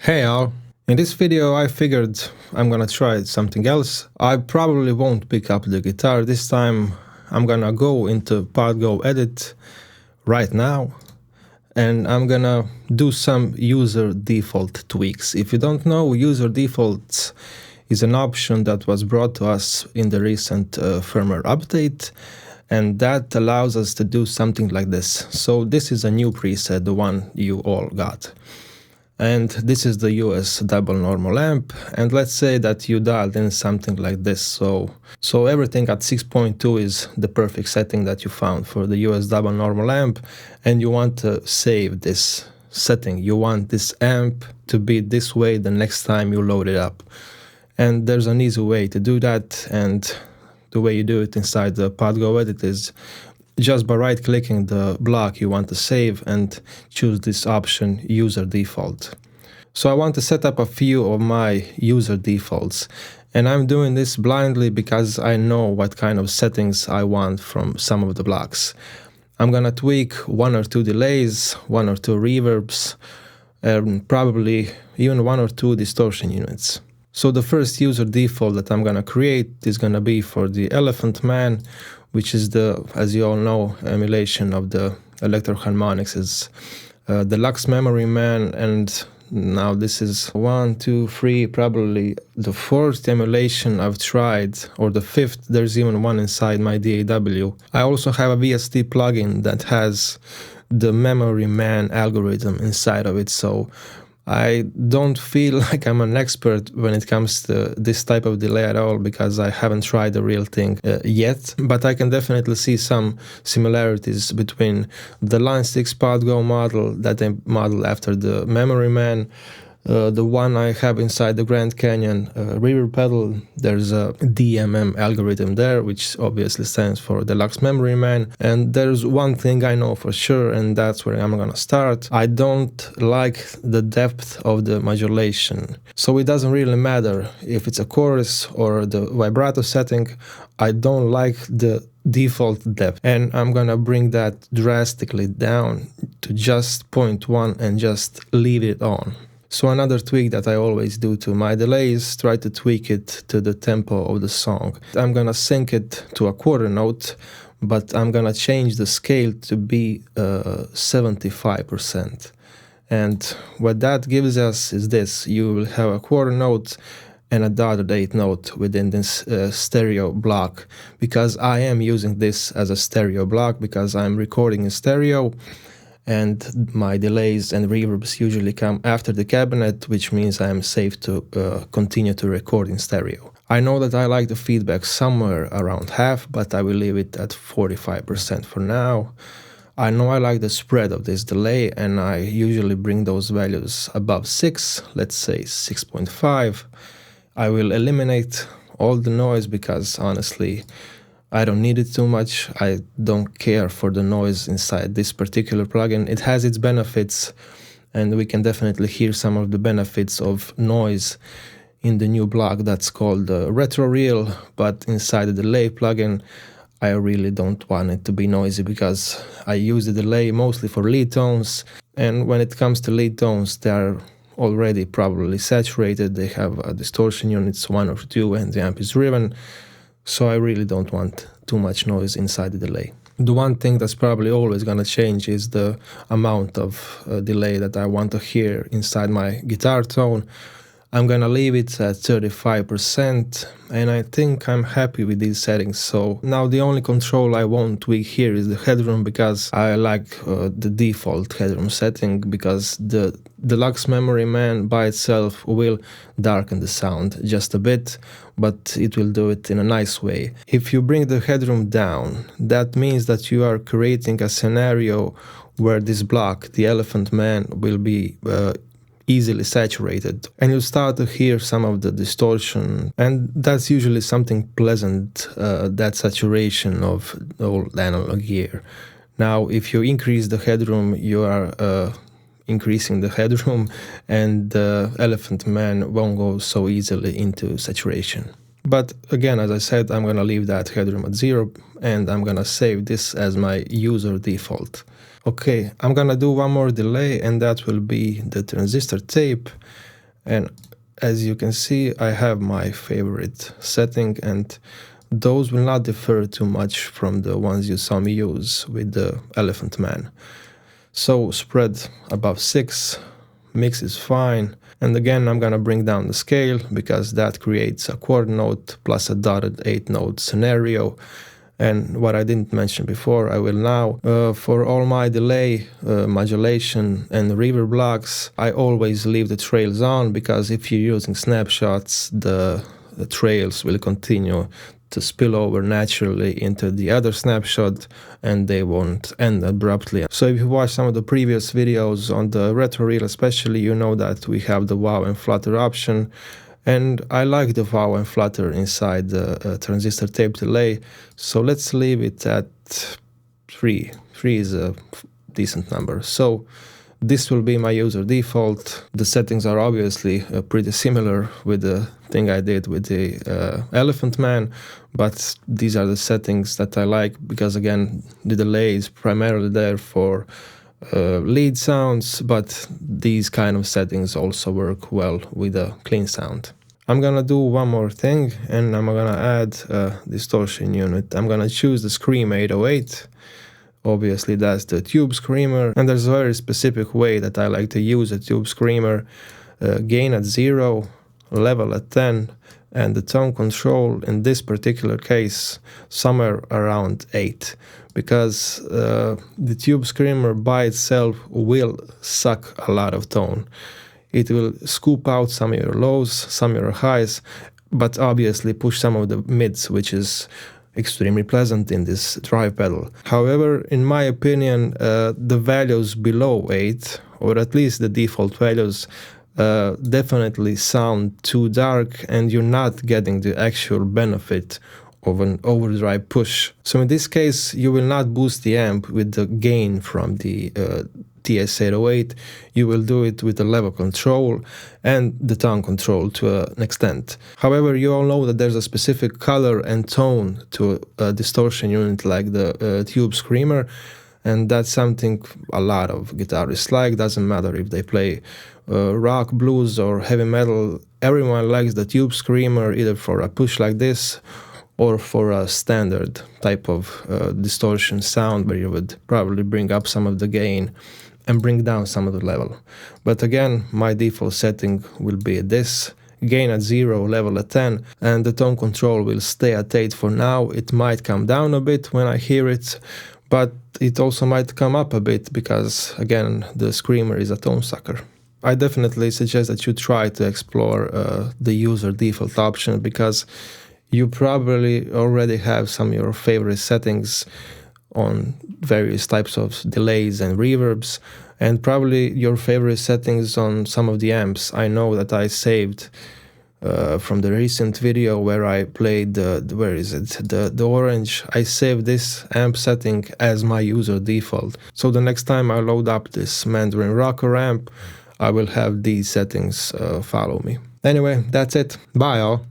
Hey all! In this video I figured I'm gonna try something else. I probably won't pick up the guitar this time. I'm gonna go into PodGo Edit right now and I'm gonna do some user default tweaks. If you don't know, user defaults is an option that was brought to us in the recent firmware update, and that allows us to do something like this. So this is a new preset, the one you all got. And this is the US double normal amp, and let's say that you dialed in something like this, so everything at 6.2 is the perfect setting that you found for the US double normal amp, and you want to save this setting. You want this amp to be this way the next time you load it up. And there's an easy way to do that, and the way you do it inside the PodGo Edit is just by right-clicking the block you want to save and choose this option, user default. So I want to set up a few of my user defaults, and I'm doing this blindly because I know what kind of settings I want from some of the blocks. I'm gonna tweak one or two delays, one or two reverbs, and probably even one or two distortion units. So the first user default that I'm gonna create is gonna be for the Elephant Man, which is the, as you all know, emulation of the Electro-Harmonix's Deluxe Memory Man, and now this is 1, 2, 3, probably the fourth emulation I've tried, or the fifth. There's even one inside my DAW. I also have a VST plugin that has the Memory Man algorithm inside of it, so I don't feel like I'm an expert when it comes to this type of delay at all, because I haven't tried the real thing yet, but I can definitely see some similarities between the Line 6 PodGo model that I modeled after the Memory Man, the one I have inside the Grand Canyon reverb pedal. There's a DMM algorithm there, which obviously stands for Deluxe Memory Man. And there's one thing I know for sure, and that's where I'm gonna start. I don't like the depth of the modulation. So it doesn't really matter if it's a chorus or the vibrato setting. I don't like the default depth, and I'm gonna bring that drastically down to just 0.1 and just leave it on. So another tweak that I always do to my delay is try to tweak it to the tempo of the song. I'm gonna sync it to a quarter note, but I'm gonna change the scale to be 75%. And what that gives us is this: you will have a quarter note and a dotted eighth note within this stereo block, because I am using this as a stereo block because I'm recording in stereo, and my delays and reverbs usually come after the cabinet, which means I am safe to continue to record in stereo. I know that I like the feedback somewhere around half, but I will leave it at 45% for now. I know I like the spread of this delay, and I usually bring those values above 6, let's say 6.5. I will eliminate all the noise because honestly, I don't need it too much. I don't care for the noise inside this particular plugin. It has its benefits, and we can definitely hear some of the benefits of noise in the new block that's called Retro Reel, but inside the delay plugin, I really don't want it to be noisy because I use the delay mostly for lead tones, and when it comes to lead tones, they are already probably saturated. They have distortion units, 1 or 2, and the amp is driven. So I really don't want too much noise inside the delay. The one thing that's probably always gonna change is the amount of delay that I want to hear inside my guitar tone. I'm gonna leave it at 35%, and I think I'm happy with these settings. So now the only control I won't tweak here is the headroom, because I like the default headroom setting, because the Deluxe Memory Man by itself will darken the sound just a bit, but it will do it in a nice way. If you bring the headroom down, that means that you are creating a scenario where this block, the Elephant Man, will be easily saturated, and you'll start to hear some of the distortion, and that's usually something pleasant, that saturation of the old analog gear. Now if you increase the headroom, you are increasing the headroom, and the Elephant Man won't go so easily into saturation. But again, as I said, I'm gonna leave that headroom at 0, and I'm gonna save this as my user default. Okay, I'm gonna do one more delay, and that will be the transistor tape. And as you can see, I have my favorite setting, and those will not differ too much from the ones you saw me use with the Elephant Man. So spread above 6, mix is fine, and again I'm gonna bring down the scale because that creates a quad note plus a dotted 8 note scenario. And what I didn't mention before, I will now. For all my delay, modulation and reverb blocks, I always leave the trails on, because if you're using snapshots, the trails will continue to spill over naturally into the other snapshot and they won't end abruptly. So if you watch some of the previous videos on the retro reel especially, you know that we have the wow and flutter option. And I like the wow and flutter inside the transistor tape delay, so let's leave it at 3. 3 is a decent number. So this will be my user default. The settings are obviously pretty similar with the thing I did with the Elephant Man, but these are the settings that I like because, again, the delay is primarily there for lead sounds, but these kind of settings also work well with a clean sound. I'm gonna do one more thing, and I'm gonna add a distortion unit. I'm gonna choose the Scream 808. Obviously that's the tube screamer, and there's a very specific way that I like to use a tube screamer. Gain at 0, level at 10, and the tone control in this particular case somewhere around 8, because the tube screamer by itself will suck a lot of tone. It will scoop out some of your lows, some of your highs, but obviously push some of the mids, which is extremely pleasant in this drive pedal. However, in my opinion, the values below 8, or at least the default values, definitely sound too dark, and you're not getting the actual benefit of an overdrive push. So in this case, you will not boost the amp with the gain from the TS808, you will do it with the level control and the tone control to an extent. However, you all know that there's a specific color and tone to a distortion unit like the tube screamer, and that's something a lot of guitarists like. Doesn't matter if they play rock, blues or heavy metal, everyone likes the tube screamer either for a push like this or for a standard type of distortion sound where you would probably bring up some of the gain and bring down some of the level. But again, my default setting will be this: gain at 0, level at 10, and the tone control will stay at 8 for now. It might come down a bit when I hear it, but it also might come up a bit because, again, the screamer is a tone sucker. I definitely suggest that you try to explore the user default option, because you probably already have some of your favorite settings on various types of delays and reverbs, and probably your favorite settings on some of the amps. I know that I saved from the recent video where I played the orange. I saved this amp setting as my user default. So the next time I load up this Mandarin Rocker amp, I will have these settings follow me. Anyway, that's it. Bye all.